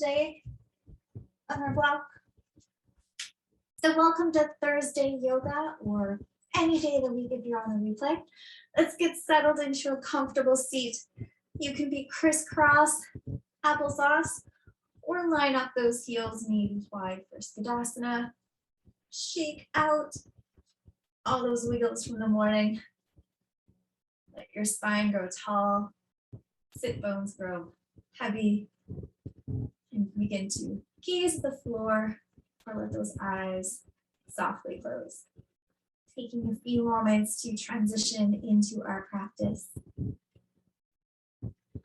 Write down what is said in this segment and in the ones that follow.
today on our block. So welcome to Thursday yoga, or any day of the week if you're on the replay. Let's get settled into a comfortable seat. You can be crisscross, applesauce, or line up those heels knees wide for Sadasana. Shake out all those wiggles from the morning. Let your spine grow tall, sit bones grow heavy, and begin to gaze at the floor or let those eyes softly close. Taking a few moments to transition into our practice.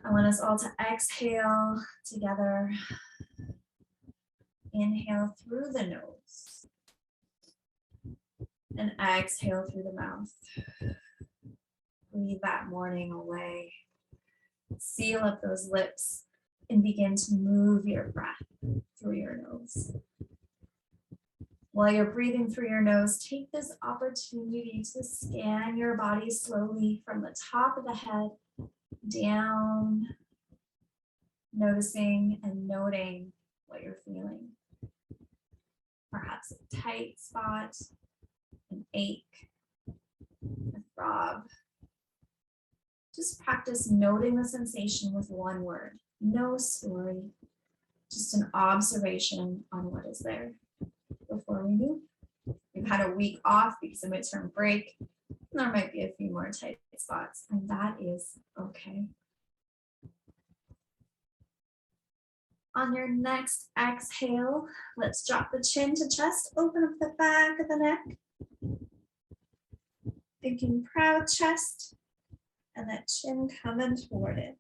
I want us all to exhale together. Inhale through the nose and exhale through the mouth. Breathe that morning away. Seal up those lips and begin to move your breath through your nose. While you're breathing through your nose, take this opportunity to scan your body slowly from the top of the head down, noticing and noting what you're feeling. Perhaps a tight spot, an ache, a throb. Just practice noting the sensation with one word. No story, just an observation on what is there. Before we move, we've had a week off because of midterm break. There might be a few more tight spots, and that is okay. On your next exhale, let's drop the chin to chest, open up the back of the neck. Thinking proud chest, and that chin coming toward it.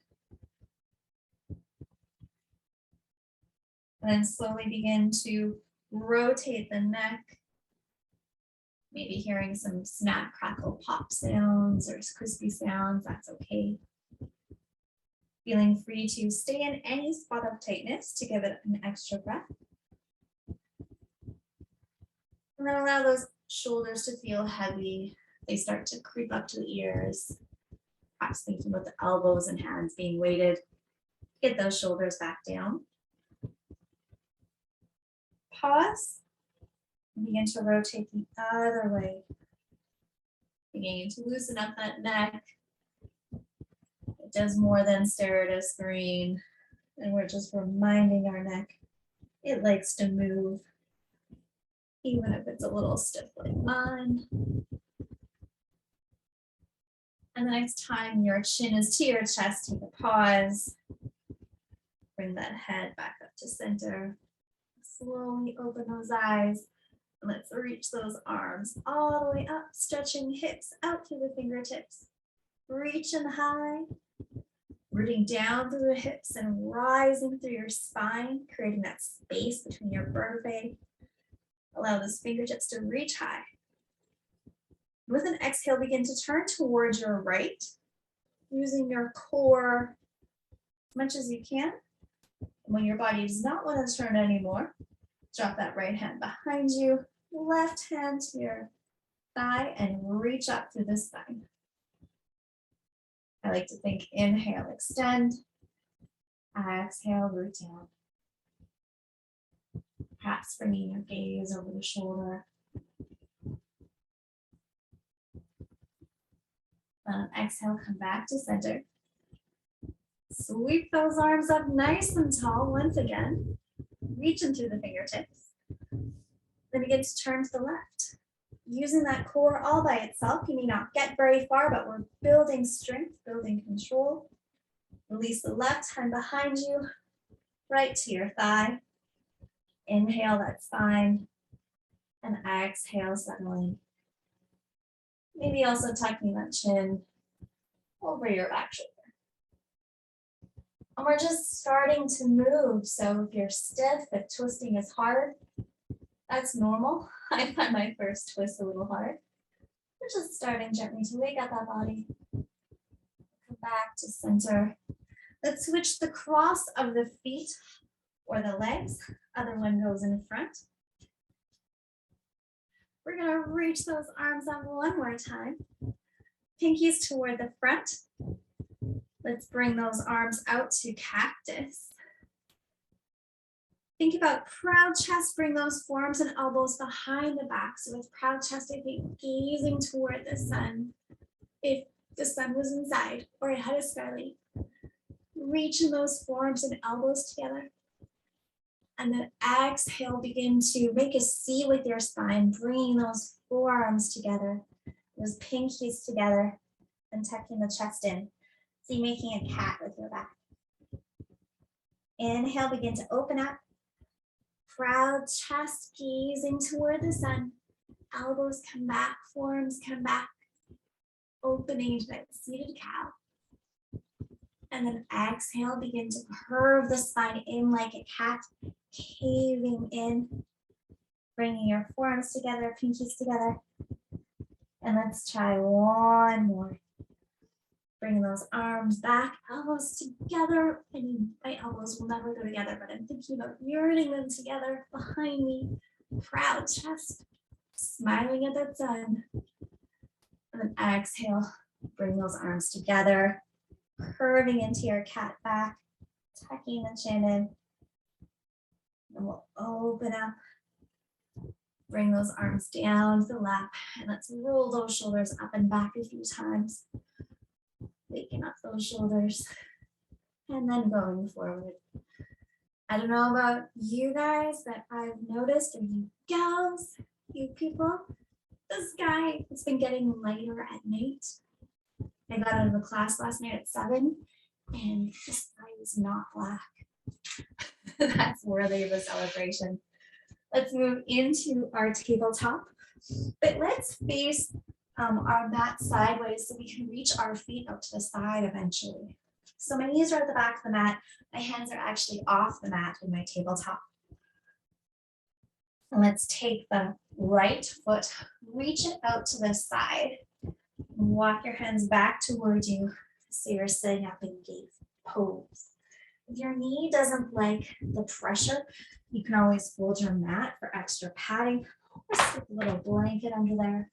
And then slowly begin to rotate the neck, maybe hearing some snap, crackle, pop sounds or crispy sounds, that's okay. Feeling free to stay in any spot of tightness to give it an extra breath. And then allow those shoulders to feel heavy. They start to creep up to the ears. Perhaps thinking about the elbows and hands being weighted. Get those shoulders back down. Pause. And begin to rotate the other way. Beginning to loosen up that neck. It does more than stare at a screen. And we're just reminding our neck it likes to move, even if it's a little stiff like mine. And the next time your chin is to your chest, take a pause. Bring that head back up to center. Slowly open those eyes. And let's reach those arms all the way up, stretching hips out through the fingertips. Reaching high, rooting down through the hips and rising through your spine, creating that space between your vertebrae. Allow those fingertips to reach high. With an exhale, begin to turn towards your right, using your core as much as you can. When your body does not want to turn anymore, drop that right hand behind you, left hand to your thigh, and reach up through the spine. I like to think inhale, extend. Exhale, root down. Perhaps bringing your gaze over the shoulder. Exhale, come back to center. Sweep those arms up nice and tall once again. Reaching through the fingertips. Then begin to turn to the left. Using that core all by itself, you may not get very far, but we're building strength, building control. Release the left hand behind you, right to your thigh. Inhale that spine, and exhale, settling. Maybe also tucking that chin over your back shoulder. And we're just starting to move. So if you're stiff, if twisting is hard, that's normal. I find my first twist a little hard. We're just starting gently to wake up that body. Come back to center. Let's switch the cross of the feet or the legs. Other one goes in front. We're going to reach those arms up one more time. Pinkies toward the front. Let's bring those arms out to cactus. Think about proud chest, bring those forearms and elbows behind the back. So with proud chest, I think gazing toward the sun. If the sun was inside or ahead of skylight, reaching those forearms and elbows together. And then exhale, begin to make a C with your spine, bringing those forearms together, those pinkies together, and tucking the chest in. So you're making a cat with your back. Inhale, begin to open up. Proud chest, gazing toward the sun. Elbows come back, forearms come back. Opening into that seated cow. And then exhale, begin to curve the spine in like a cat, caving in. Bringing your forearms together, pinkies together. And let's try one more. Bring those arms back, elbows together. And my elbows will never go together, but I'm thinking about yearning them together behind me. Proud chest, smiling at that sun. And then exhale, bring those arms together, curving into your cat back, tucking the chin in. And we'll open up. Bring those arms down to the lap, and let's roll those shoulders up and back a few times. Waking up those shoulders, and then going forward. I don't know about you guys, but I've noticed, or you gals, you people, the sky has been getting lighter at night. I got out of the class last night at 7, and the sky is not black. That's worthy of a celebration. Let's move into our tabletop, but let's face our mat sideways so we can reach our feet out to the side eventually. So my knees are at the back of the mat. My hands are actually off the mat in my tabletop. And let's take the right foot, reach it out to the side. Walk your hands back towards you so you're sitting up in gate pose. If your knee doesn't like the pressure, you can always fold your mat for extra padding or slip a little blanket under there.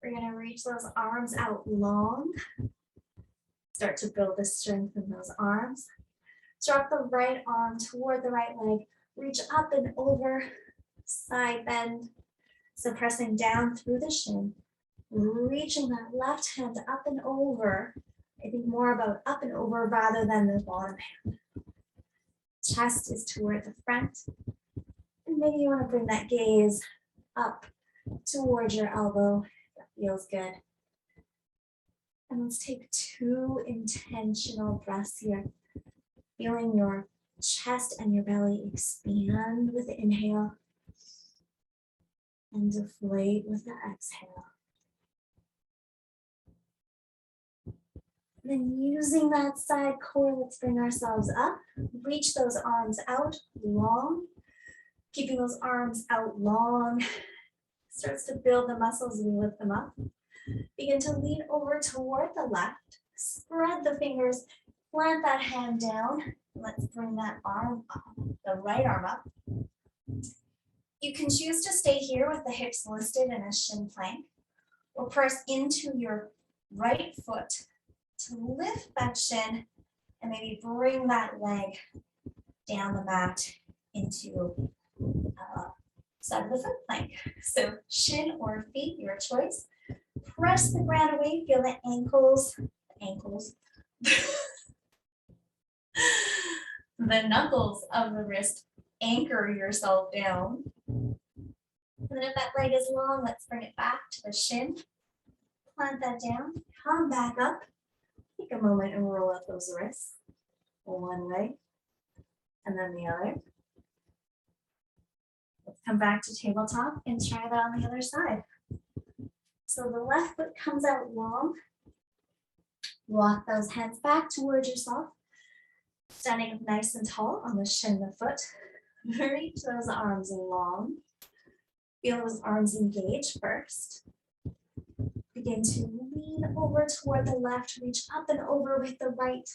We're going to reach those arms out long. Start to build the strength in those arms. Drop the right arm toward the right leg. Reach up and over, side bend. So pressing down through the shin. Reaching that left hand up and over. I think more about up and over rather than the bottom hand. Chest is toward the front. And maybe you want to bring that gaze up towards your elbow. That feels good. And let's take 2 intentional breaths here. Feeling your chest and your belly expand with the inhale and deflate with the exhale. Then using that side core, let's bring ourselves up. Reach those arms out long. Keeping those arms out long starts to build the muscles as we lift them up. Begin to lean over toward the left. Spread the fingers, plant that hand down. Let's bring that arm up, the right arm up. You can choose to stay here with the hips lifted in a shin plank, or press into your right foot to lift that shin and maybe bring that leg down the mat into side of the foot plank. So shin or feet, your choice. Press the ground away, feel the ankles, the knuckles of the wrist, anchor yourself down. And then if that leg is long, let's bring it back to the shin. Plant that down, come back up. Take a moment and roll up those wrists. One leg, and then the other. Let's come back to tabletop and try that on the other side. So the left foot comes out long. Walk those hands back towards yourself. Standing up nice and tall on the shin of the foot. Reach those arms long. Feel those arms engage first. Begin to lean over toward the left. Reach up and over with the right.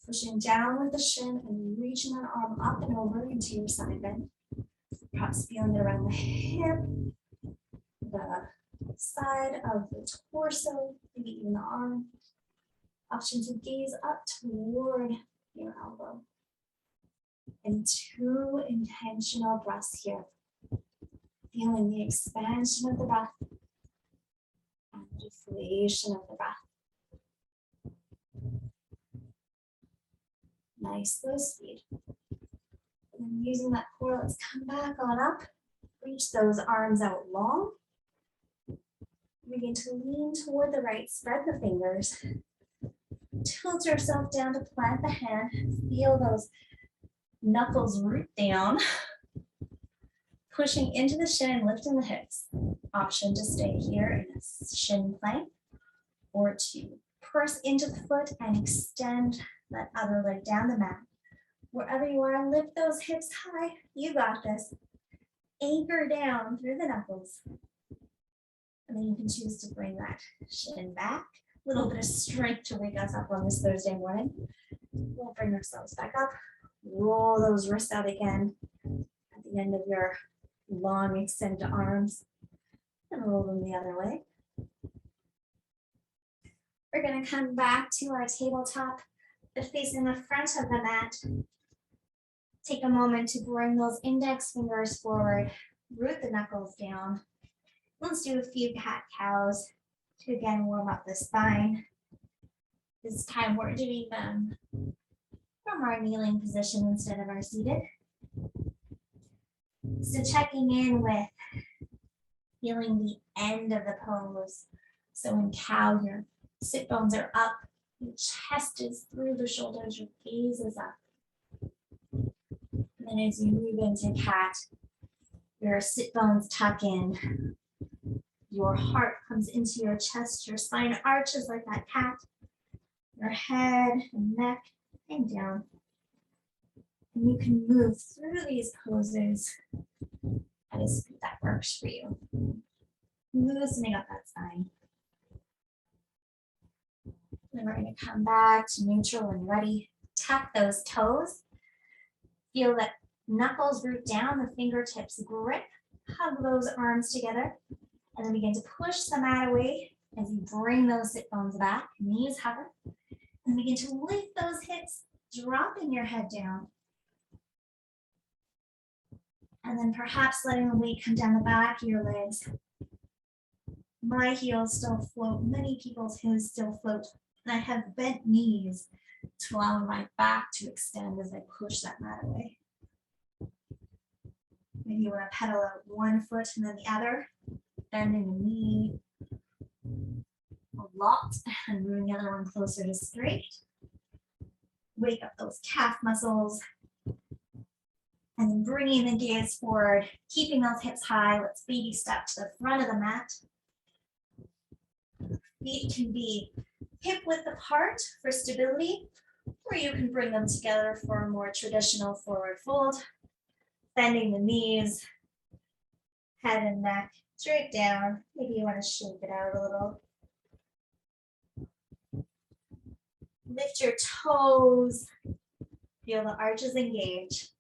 Pushing down with the shin and reaching that arm up and over into your side bend. Perhaps feeling it around the hip, the side of the torso, maybe even the arm. Option to gaze up toward your elbow. And 2 intentional breaths here. Feeling the expansion of the breath and the deflation of the breath. Nice slow speed. And then using that core, let's come back on up. Reach those arms out long. Begin to lean toward the right, spread the fingers. Tilt yourself down to plant the hand. Feel those knuckles root down. Pushing into the shin and lifting the hips. Option to stay here in a shin plank or to press into the foot and extend that other leg down the mat. Wherever you are, lift those hips high. You got this. Anchor down through the knuckles. And then you can choose to bring that shin back. A little bit of strength to wake us up on this Thursday morning. We'll bring ourselves back up. Roll those wrists out again at the end of your long extended arms. And roll them the other way. We're going to come back to our tabletop, but facing the front of the mat. Take a moment to bring those index fingers forward, root the knuckles down. Let's do a few cat-cows to again warm up the spine. This time we're doing them from our kneeling position instead of our seated. So checking in with feeling the end of the pose. So in cow, your sit bones are up, your chest is through the shoulders, your gaze is up. And then as you move into cat, your sit bones tuck in. Your heart comes into your chest, your spine arches like that cat. Your head and neck hang down. And you can move through these poses at a speed that works for you. Loosening up that spine. Then we're going to come back to neutral when ready. Tuck those toes. Feel that knuckles root down, the fingertips grip. Hug those arms together. And then begin to push the mat away as you bring those sit bones back. Knees hover. And begin to lift those hips, dropping your head down. And then perhaps letting the weight come down the back of your legs. My heels still float. Many people's heels still float. And I have bent knees to allow my back to extend as I push that mat away. Maybe you want to pedal out one foot and then the other. Bending the knee a lot and moving the other one closer to straight. Wake up those calf muscles. And then bringing the gaze forward, keeping those hips high. Let's baby step to the front of the mat. Feet can be hip width apart for stability, or you can bring them together for a more traditional forward fold. Bending the knees, head and neck straight down. Maybe you want to shake it out a little. Lift your toes. Feel the arches engage.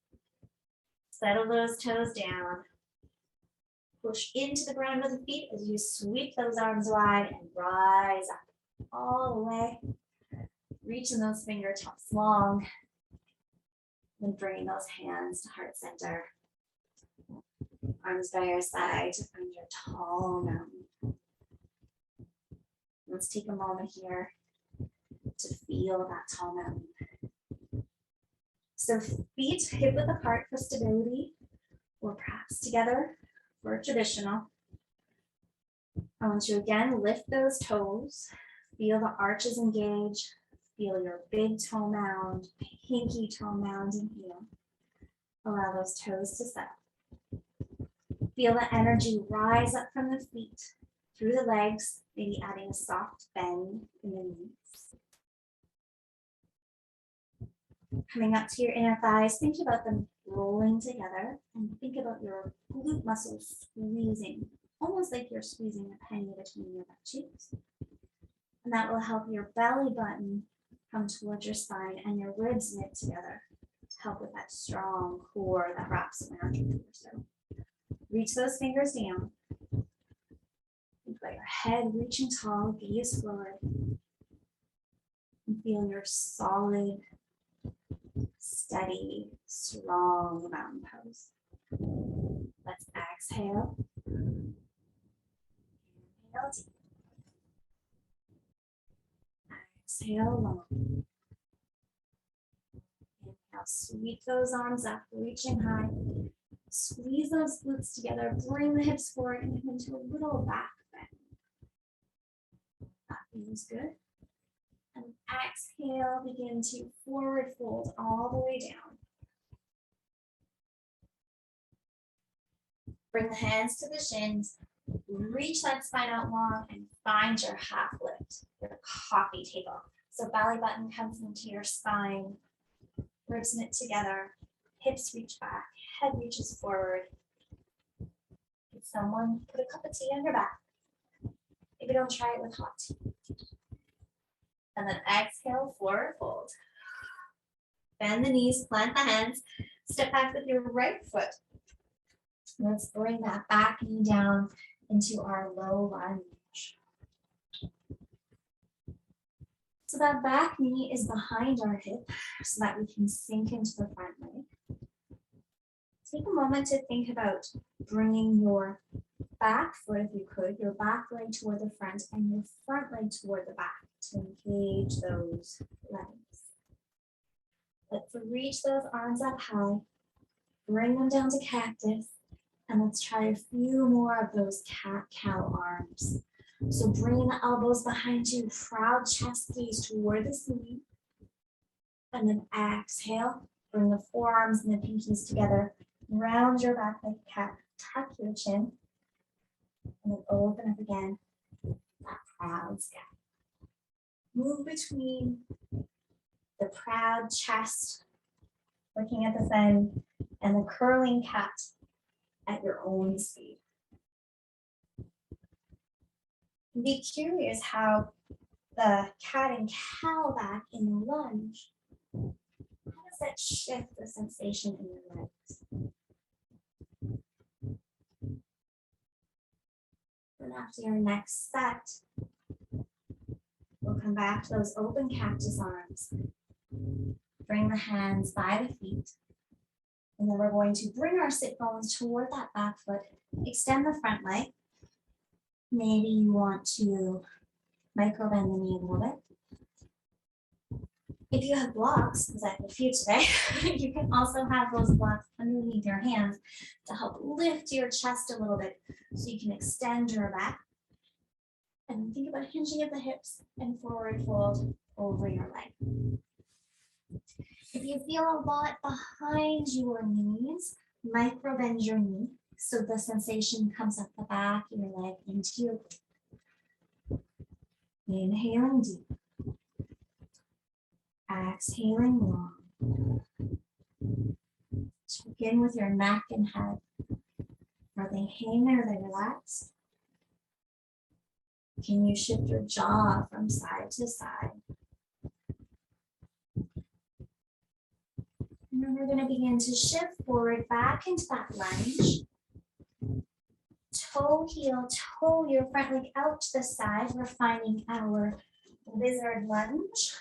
Settle those toes down. Push into the ground with the feet as you sweep those arms wide and rise up all the way. Reaching those fingertips long. And bringing those hands to heart center. Arms by your side to find your tall mountain. Let's take a moment here to feel that tall mountain. So feet hip width apart for stability, or perhaps together for traditional. I want you again, lift those toes, feel the arches engage, feel your big toe mound, pinky toe mound and heel. Allow those toes to settle. Feel the energy rise up from the feet, through the legs, maybe adding a soft bend in the knees. Coming up to your inner thighs, think about them rolling together and think about your glute muscles squeezing, almost like you're squeezing a penny between your butt cheeks. And that will help your belly button come towards your spine and your ribs knit together to help with that strong core that wraps around your torso. Reach those fingers down. Think about your head reaching tall, gaze forward. And feel your solid, steady, strong mountain pose. Let's exhale. Inhale deep. Exhale long. Inhale, sweep those arms up, reaching high. Squeeze those glutes together, bring the hips forward and into a little back bend. That feels good. And exhale, begin to forward fold all the way down. Bring the hands to the shins, reach that spine out long and find your half lift, your coffee table. So belly button comes into your spine, ribs knit together, hips reach back, head reaches forward. Can someone put a cup of tea on your back? Maybe don't try it with hot tea. And then exhale, forward fold. Bend the knees, plant the hands, step back with your right foot. Let's bring that back knee down into our low lunge. So that back knee is behind our hip so that we can sink into the front leg. Take a moment to think about bringing your back foot, if you could, your back leg toward the front and your front leg toward the back to engage those legs. Let's reach those arms up high, bring them down to cactus, and let's try a few more of those cat-cow arms. So bring the elbows behind you, proud chest gaze toward the ceiling. And then exhale, bring the forearms and the pinkies together, round your back like a cat, tuck your chin, and then open up again, that proud sky. Move between the proud chest, looking at the sun, and the curling cat at your own speed. Be curious how the cat and cow back in the lunge, how does that shift the sensation in your legs? Then after your next set, we'll come back to those open cactus arms. Bring the hands by the feet. And then we're going to bring our sit bones toward that back foot. Extend the front leg. Maybe you want to micro bend the knee a little bit. If you have blocks, because I have a few today, you can also have those blocks underneath your hands to help lift your chest a little bit so you can extend your back. And think about hinging at the hips and forward fold over your leg. If you feel a lot behind your knees, micro bend your knee so the sensation comes up the back of your leg into your glute. Inhaling deep. Exhaling long. Check in with your neck and head. Are they hang or are they relaxed? Can you shift your jaw from side to side? And then we're going to begin to shift forward back into that lunge. Toe, heel, toe your front leg out to the side. We're finding our lizard lunge.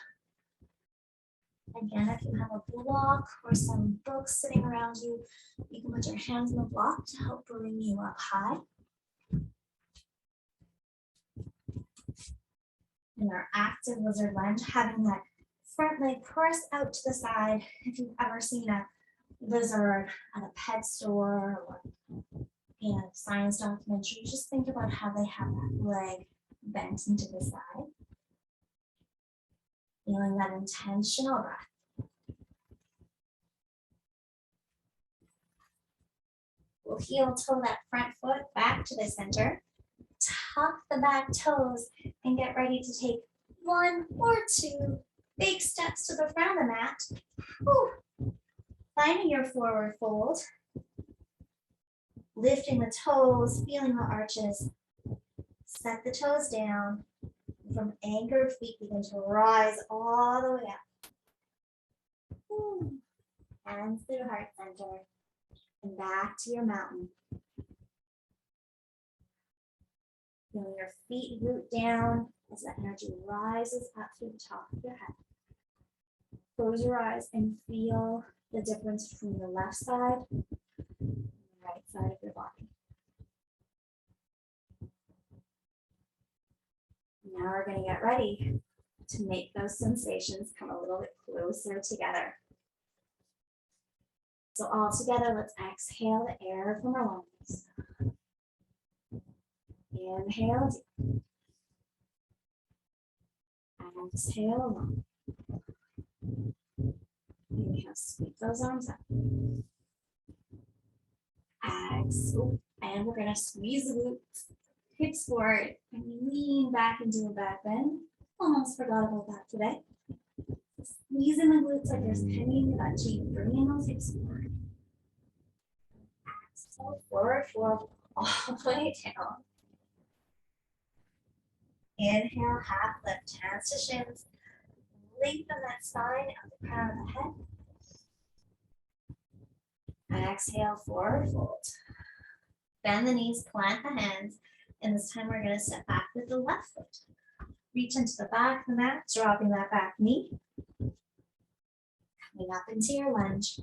Again, if you have a block or some books sitting around you, you can put your hands on the block to help bring you up high. In our active lizard lunge, having that front leg press out to the side. If you've ever seen a lizard at a pet store or in a science documentary, just think about how they have that leg bent into the side. Feeling that intentional breath. We'll heel toe that front foot back to the center. Tuck the back toes and get ready to take one or two big steps to the front of the mat. Whew. Finding your forward fold. Lifting the toes, feeling the arches. Set the toes down. From anchored feet, begin to rise all the way up. Whew. Hands through heart center. And back to your mountain. Feeling your feet root down as that energy rises up through the top of your head. Close your eyes and feel the difference between the left side and the right side of your body. Now we're going to get ready to make those sensations come a little bit closer together. So all together, let's exhale the air from our lungs. Inhale deep. Exhale long. Inhale, sweep those arms up. Exhale, and we're going to squeeze the glutes, hips forward, and lean back into a back bend. Almost forgot about that today. Squeezing the glutes like there's penny in that cheek, bringing those hips forward. Exhale, forward fold, all the way down. Inhale, half lift, hands to shins. Lengthen that spine at the crown of the head. Exhale, forward fold. Bend the knees, plant the hands, and this time we're going to step back with the left foot. Reach into the back of the mat, dropping that back knee. Coming up into your lunge.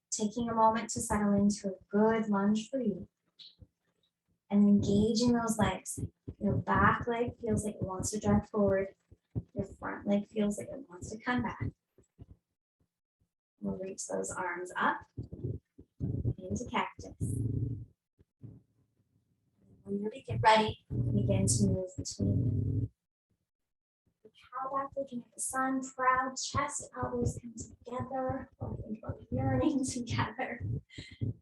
Taking a moment to settle into a good lunge for you. And engaging those legs. Your back leg feels like it wants to drive forward. Your front leg feels like it wants to come back. We'll reach those arms up into cactus. When you get ready, begin to move between the cow back, looking at the sun, proud chest, elbows come together, or think about yearning together.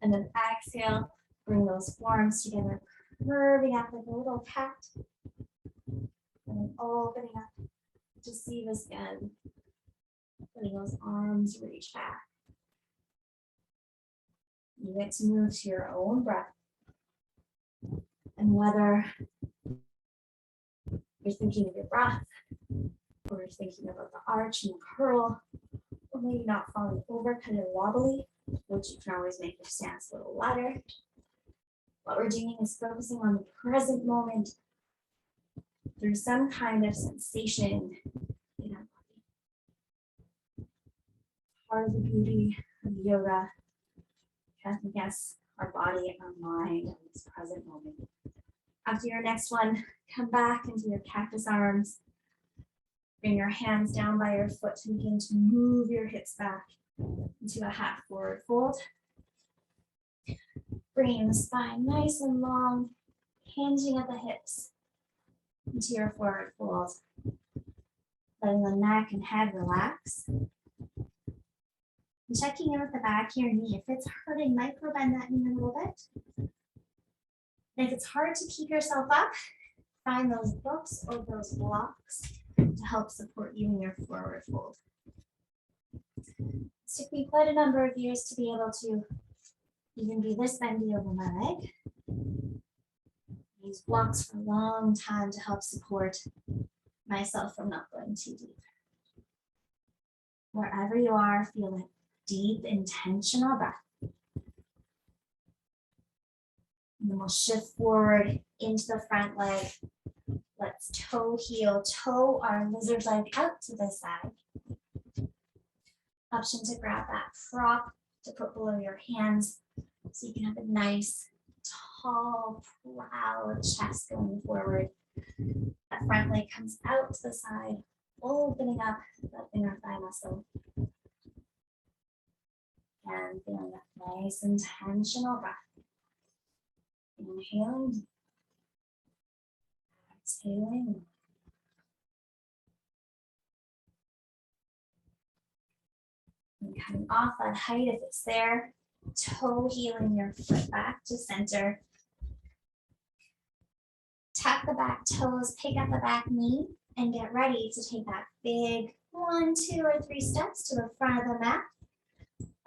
And then exhale, bring those forearms together, curving up like a little cat. And then opening up to see this again. Letting those arms reach back. You get to move to your own breath. And whether you're thinking of your breath, or you're thinking about the arch and the curl, or maybe not falling over, kind of wobbly, which you can always make your stance a little lighter. What we're doing is focusing on the present moment through some kind of sensation in our body. Part of the beauty of yoga, yes, our body and our mind in this present moment. After your next one, come back into your cactus arms. Bring your hands down by your foot to begin to move your hips back into a half forward fold. Bringing the spine nice and long, hinging at the hips into your forward fold. Letting the neck and head relax. And checking in with the back of your knee. If it's hurting, micro bend that knee a little bit. And if it's hard to keep yourself up, find those books or those blocks to help support you in your forward fold. It took me quite a number of years to be able to even be this bendy over my leg. Use blocks for a long time to help support myself from not going too deep. Wherever you are, feel a deep, intentional breath. And then we'll shift forward into the front leg. Let's toe heel, toe our lizard leg out to the side. Option to grab that prop to put below your hands so you can have a nice, tall, proud chest going forward. That front leg comes out to the side, opening up that inner thigh muscle. And feeling that nice, intentional breath. Inhaling, exhaling. And coming off that height if it's there, toe heeling your foot back to center. Tuck the back toes, pick up the back knee, and get ready to take that big 1, 2, or 3 steps to the front of the mat.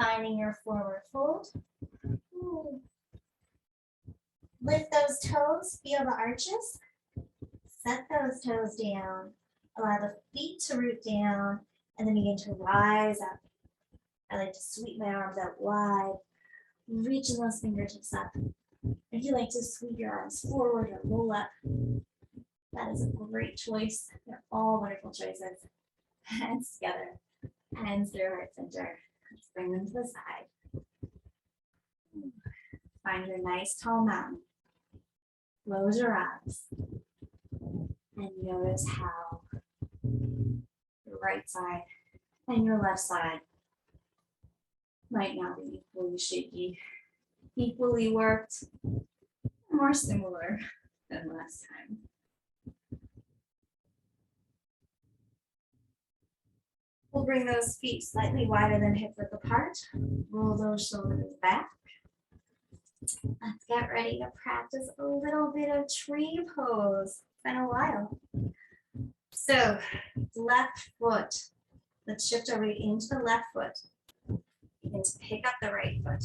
Finding your forward fold. Ooh. Lift those toes, feel the arches. Set those toes down. Allow the feet to root down and then begin to rise up. I like to sweep my arms out wide, reaching those fingertips up. If you like to sweep your arms forward or roll up, that is a great choice. They're all wonderful choices. Hands together, hands through heart center. Bring them to the side. Find your nice tall mountain. Close your eyes. And notice how your right side and your left side might now be equally shaky, equally worked, more similar than last time. We'll bring those feet slightly wider than hip width apart. Roll those shoulders back. Let's get ready to practice a little bit of tree pose. It's been a while. So, left foot. Let's shift our weight into the left foot. Begin to pick up the right foot.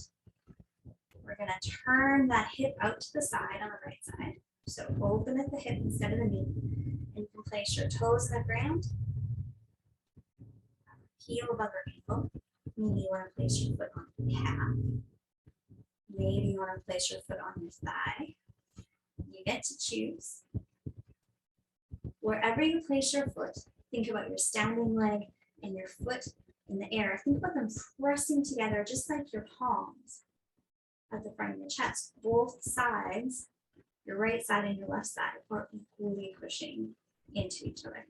We're going to turn that hip out to the side on the right side. So open at the hip instead of the knee. And you can place your toes in the ground. Heel above your ankle. Maybe you want to place your foot on your calf. Maybe you want to place your foot on your thigh. You get to choose. Wherever you place your foot, think about your standing leg and your foot in the air. Think about them pressing together just like your palms at the front of your chest. Both sides, your right side and your left side, are equally pushing into each other.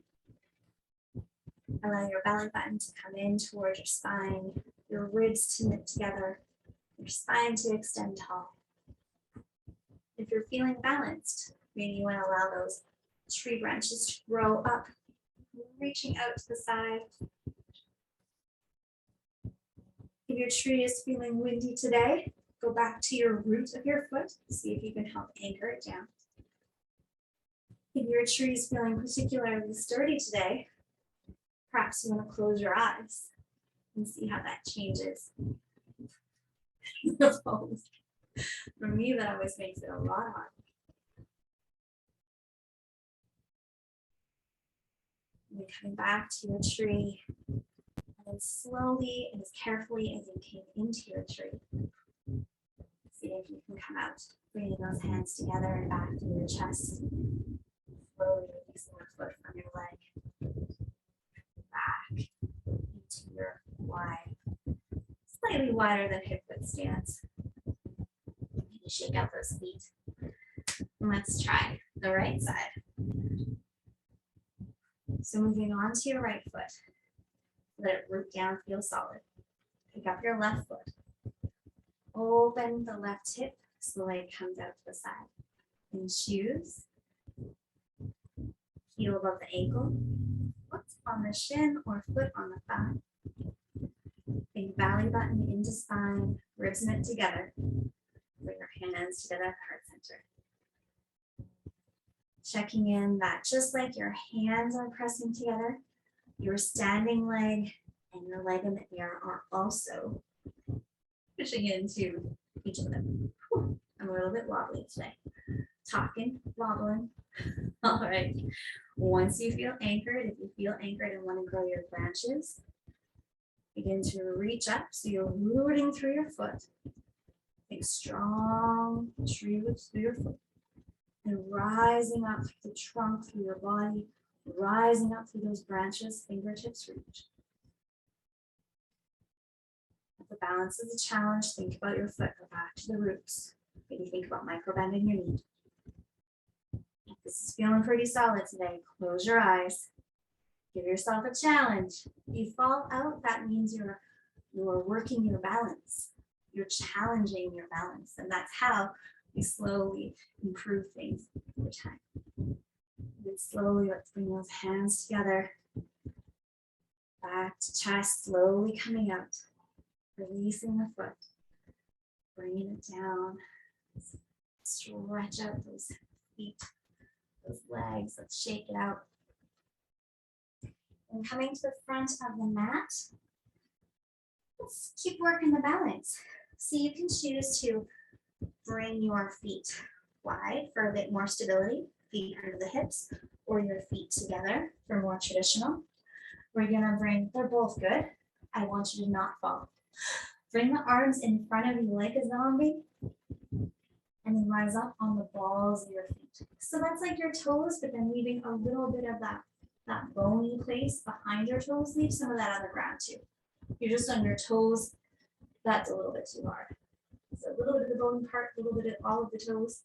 Allow your belly button to come in towards your spine, your ribs to knit together, your spine to extend tall. If you're feeling balanced, maybe you want to allow those tree branches to grow up, reaching out to the side. If your tree is feeling windy today, go back to your root of your foot, see if you can help anchor it down. If your tree is feeling particularly sturdy today, perhaps you want to close your eyes and see how that changes. For me, that always makes it a lot harder. And coming back to your tree, and then slowly and as carefully as you came into your tree, see if you can come out, bringing those hands together and back to your chest. Slowly releasing the foot from your leg, back into your wide, slightly wider than hip width stance. You shake out those feet. And let's try the right side. So moving on to your right foot. Let it root down, feel solid. Pick up your left foot. Open the left hip so the leg comes out to the side. And choose. Heel above the ankle. Foot on the shin or foot on the thigh. Bring belly button into spine, ribs knit together. Bring your hands together at heart center. Checking in that just like your hands are pressing together, your standing leg and your leg in the air are also pushing into each of them. Whew, I'm a little bit wobbly today. Talking, wobbling. All right. Once you feel anchored, if you feel anchored and want to grow your branches, begin to reach up. So you're rooting through your foot. Think strong tree roots through your foot. And rising up through the trunk, through your body, rising up through those branches, fingertips reach. If the balance is a challenge, think about your foot, go back to the roots. Maybe think about micro-bending your knee. If this is feeling pretty solid today, close your eyes. Give yourself a challenge. If you fall out, that means you're working your balance. You're challenging your balance. And that's how we slowly improve things over time. And then slowly, let's bring those hands together. Back to chest, slowly coming out. Releasing the foot. Bringing it down. Stretch out those feet, those legs. Let's shake it out. And coming to the front of the mat, let's keep working the balance. So you can choose to bring your feet wide for a bit more stability, feet under the hips, or your feet together for more traditional. We're gonna they're both good. I want you to not fall. Bring the arms in front of you like a zombie, and then rise up on the balls of your feet. So that's like your toes, but then leaving a little bit of that bony place behind your toes. Leave some of that on the ground too. You're just on your toes, That's a little bit too hard. So a little bit of the bony part, a little bit of all of the toes.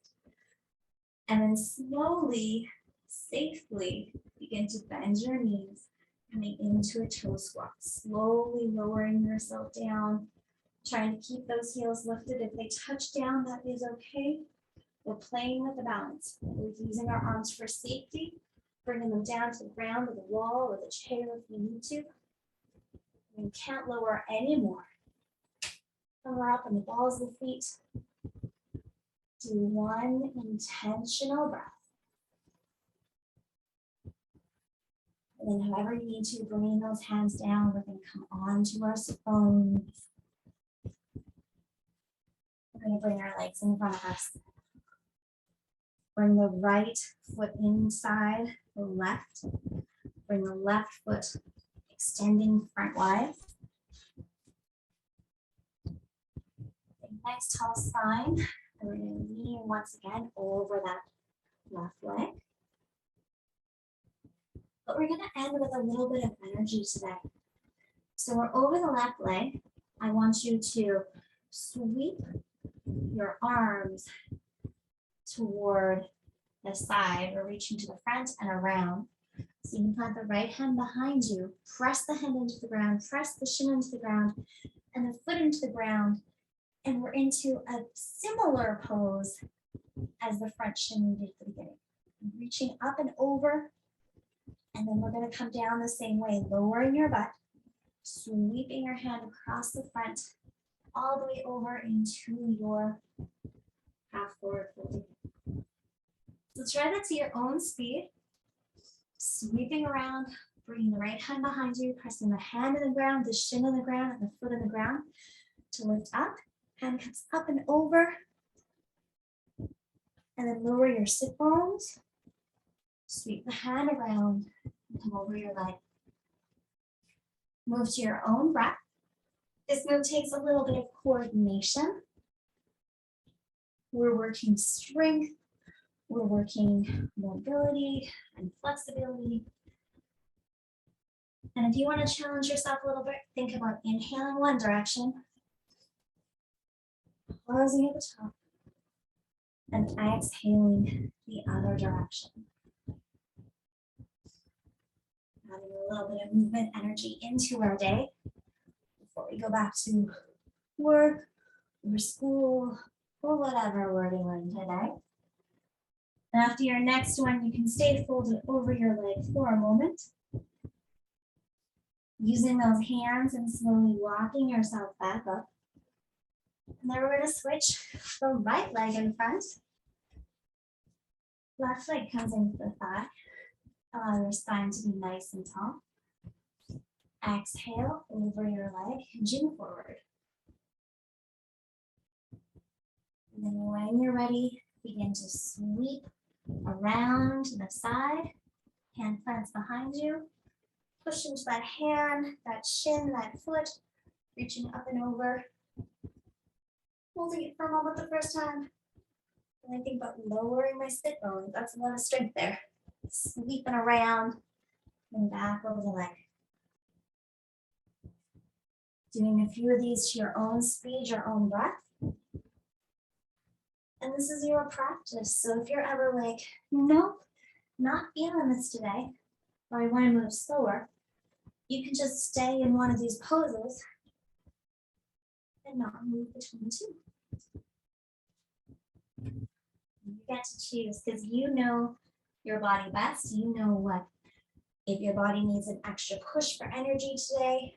And then slowly, safely begin to bend your knees, coming into a toe squat. Slowly lowering yourself down, trying to keep those heels lifted. If they touch down, that is okay. We're playing with the balance. We're using our arms for safety, bringing them down to the ground or the wall or the chair if you need to. You can't lower anymore. Lower up on the balls of the feet. Do one intentional breath. And then however you need to, bring those hands down. We're going to come onto our bones. We're going to bring our legs in front of us. Bring the right foot inside the left. Bring the left foot extending front wide. Nice tall spine. And we're going to lean once again over that left leg. But we're going to end with a little bit of energy today. So we're over the left leg. I want you to sweep your arms toward the side or reaching to the front and around. So you can plant the right hand behind you, press the hand into the ground, press the shin into the ground, and the foot into the ground. And we're into a similar pose as the front shin we did at the beginning. Reaching up and over, and then we're going to come down the same way, lowering your butt, sweeping your hand across the front, all the way over into your half forward folding. So try that to your own speed, sweeping around, bringing the right hand behind you, pressing the hand in the ground, the shin in the ground, and the foot in the ground to lift up. Hand comes up and over, and then lower your sit bones. Sweep the hand around and come over your leg. Move to your own breath. This move takes a little bit of coordination. We're working strength. We're working mobility and flexibility. And if you want to challenge yourself a little bit, think about inhaling one direction, pausing at the top, and exhaling the other direction. Adding a little bit of movement energy into our day before we go back to work or school or whatever we're doing today. And after your next one, you can stay folded over your leg for a moment. Using those hands and slowly walking yourself back up. And then we're going to switch the right leg in front. Left leg comes into the thigh. Allow your spine to be nice and tall. Exhale over your leg, hinging forward. And then when you're ready, begin to sweep around to the side. Hand plants behind you. Push into that hand, that shin, that foot, reaching up and over. Holding it for a moment the first time. And I think about lowering my sit bones. That's a lot of strength there. Sweeping around and back over the leg. Doing a few of these to your own speed, your own breath. And this is your practice. So if you're ever like, nope, not feeling this today, or I want to move slower, you can just stay in one of these poses and not move between the two. You get to choose because you know your body best. You know what, if your body needs an extra push for energy today,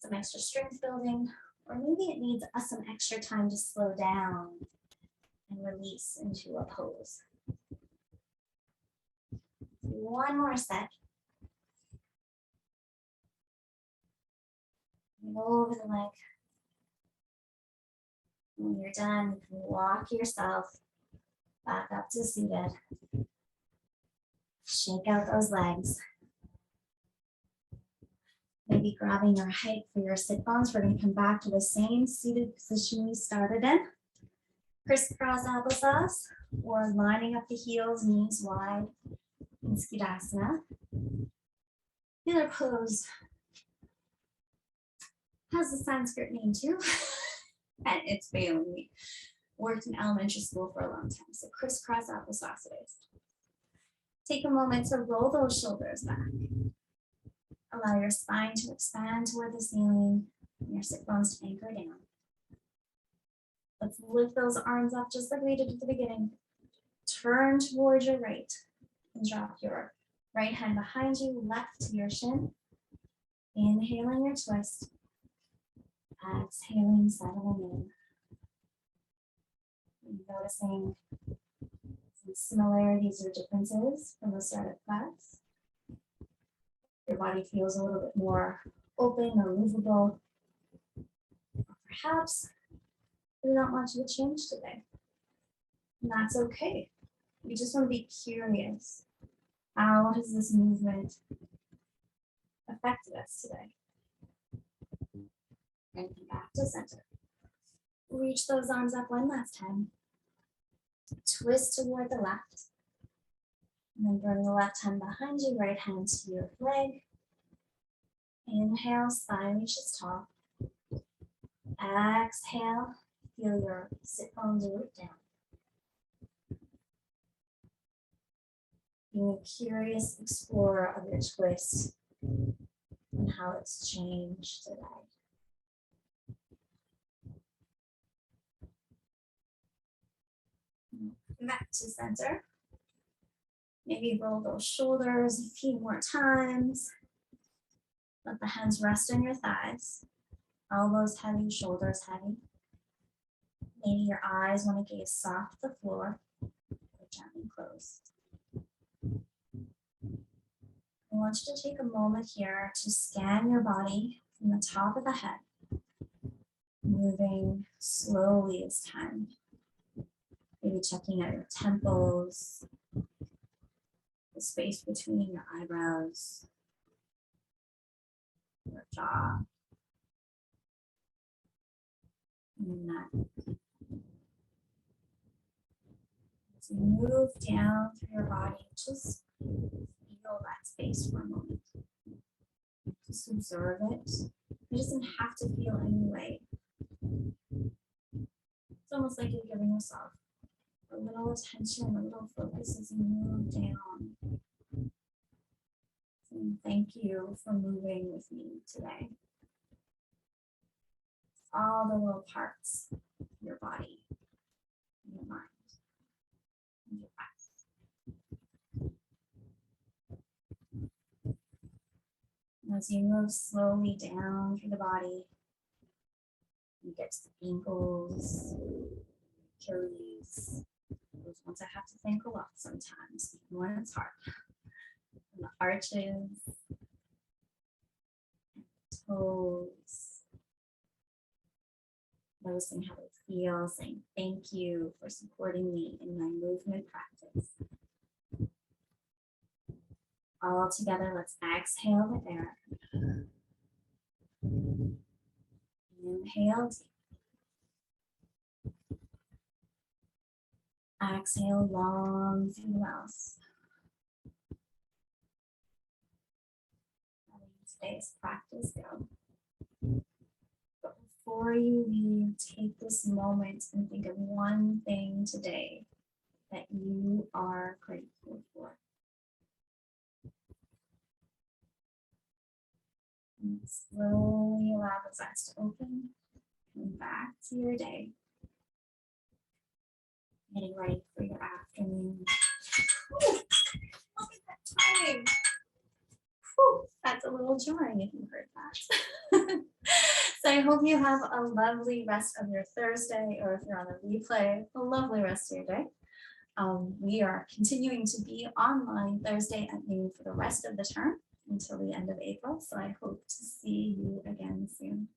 some extra strength building, or maybe it needs some extra time to slow down and release into a pose. One more set. And over the leg. When you're done, you can walk yourself back up to seated. Shake out those legs. Maybe grabbing your height for your sit bones. We're going to come back to the same seated position we started in. Crisscross applesauce, or lining up the heels, knees wide in Sadasana. The other pose has a Sanskrit name too, and it's failing me. Worked in elementary school for a long time, so crisscross applesauce. Take a moment to roll those shoulders back. Allow your spine to expand toward the ceiling and your sit bones to anchor down. Let's lift those arms up just like we did at the beginning. Turn towards your right and drop your right hand behind you, left to your shin. Inhaling your twist. Exhaling, settling in. Noticing some similarities or differences from the start of class. Your body feels a little bit more open or movable. Or perhaps there's not much of a change today. And that's okay. We just want to be curious. How has this movement affected us today? And come back to center. Reach those arms up one last time. Twist toward the left. And then bring the left hand behind you, right hand to your leg. Inhale, spine reaches tall. Exhale, feel your sit bones root down. Being a curious explorer of your twist and how it's changed today. Back to center. Maybe roll those shoulders a few more times. Let the hands rest on your thighs. Elbows heavy, shoulders heavy. Maybe your eyes want to gaze soft to the floor or gently closed. I want you to take a moment here to scan your body from the top of the head, moving slowly as time. Maybe checking out your temples, the space between your eyebrows, your jaw, and your neck. As you move down through your body, just feel that space for a moment. Just observe it. It doesn't have to feel any way. It's almost like you're giving yourself a little attention, a little focus as you move down. And thank you for moving with me today. All the little parts of your body, your mind, and your breath. As you move slowly down through the body, you get to the ankles, Achilles. Those ones I have to think a lot sometimes, even when it's hard. And the arches, toes. Noticing how they feel, saying thank you for supporting me in my movement practice. All together, let's exhale the air. Inhale deep. Exhale long through the mouth. Letting today's practice go. But before you leave, take this moment and think of one thing today that you are grateful for. And slowly allow those eyes to open. Come back to your day. Getting ready for your afternoon. Ooh, look at that timing. Whew, that's a little jarring if you heard that. So I hope you have a lovely rest of your Thursday, or if you're on a replay, a lovely rest of your day. We are continuing to be online Thursday at noon for the rest of the term until the end of April. So I hope to see you again soon.